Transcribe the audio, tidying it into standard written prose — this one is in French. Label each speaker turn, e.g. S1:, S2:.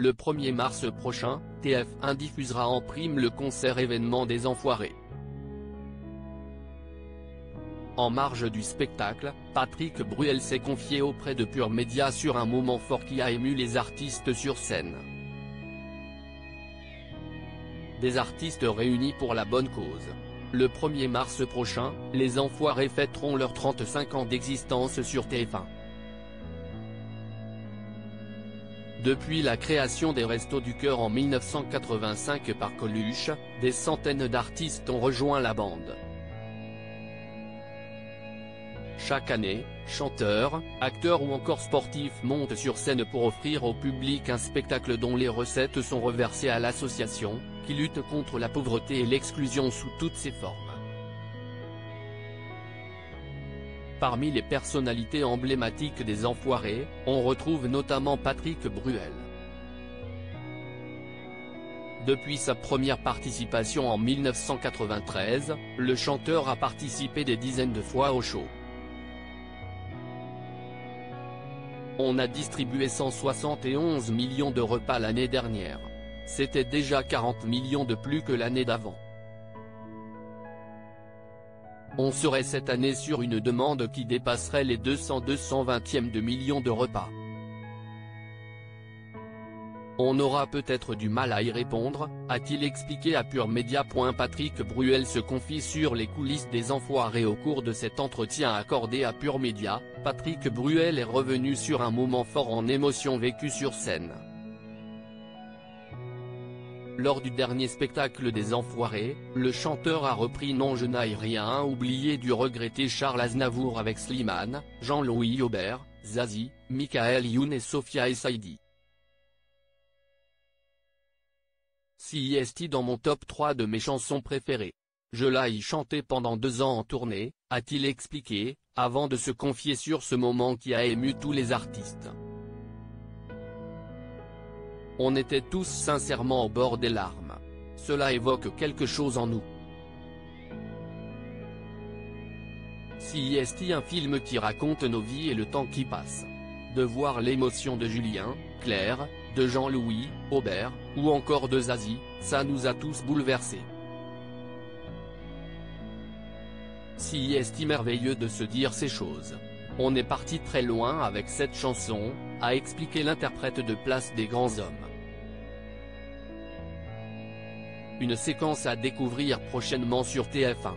S1: Le 1er mars prochain, TF1 diffusera en prime le concert événement des Enfoirés. En marge du spectacle, Patrick Bruel s'est confié auprès de Pure Média sur un moment fort qui a ému les artistes sur scène. Des artistes réunis pour la bonne cause. Le 1er mars prochain, les Enfoirés fêteront leurs 35 ans d'existence sur TF1. Depuis la création des Restos du Cœur en 1985 par Coluche, des centaines d'artistes ont rejoint la bande. Chaque année, chanteurs, acteurs ou encore sportifs montent sur scène pour offrir au public un spectacle dont les recettes sont reversées à l'association, qui lutte contre la pauvreté et l'exclusion sous toutes ses formes. Parmi les personnalités emblématiques des Enfoirés, on retrouve notamment Patrick Bruel. Depuis sa première participation en 1993, le chanteur a participé des dizaines de fois au show. On a distribué 171 millions de repas l'année dernière. C'était déjà 40 millions de plus que l'année d'avant. On serait cette année sur une demande qui dépasserait les 220 de millions de repas. On aura peut-être du mal à y répondre, a-t-il expliqué à Pure Média. Patrick Bruel se confie sur les coulisses des Enfoirés au cours de cet entretien accordé à Pure Média. Patrick Bruel est revenu sur un moment fort en émotion vécu sur scène. Lors du dernier spectacle des Enfoirés, le chanteur a repris Non je n'ai rien oublié du regretté Charles Aznavour avec Slimane, Jean-Louis Aubert, Zazie, Michael Youn et Sophia Essaidi. CIST dans mon top 3 de mes chansons préférées. Je l'ai chanté pendant 2 ans en tournée, a-t-il expliqué, avant de se confier sur ce moment qui a ému tous les artistes. On était tous sincèrement au bord des larmes. Cela évoque quelque chose en nous. CIST, un film qui raconte nos vies et le temps qui passe. De voir l'émotion de Julien, Claire, de Jean-Louis, Aubert, ou encore de Zazie, ça nous a tous bouleversés. CIST, merveilleux de se dire ces choses. On est parti très loin avec cette chanson, a expliqué l'interprète de Place des Grands Hommes. Une séquence à découvrir prochainement sur TF1.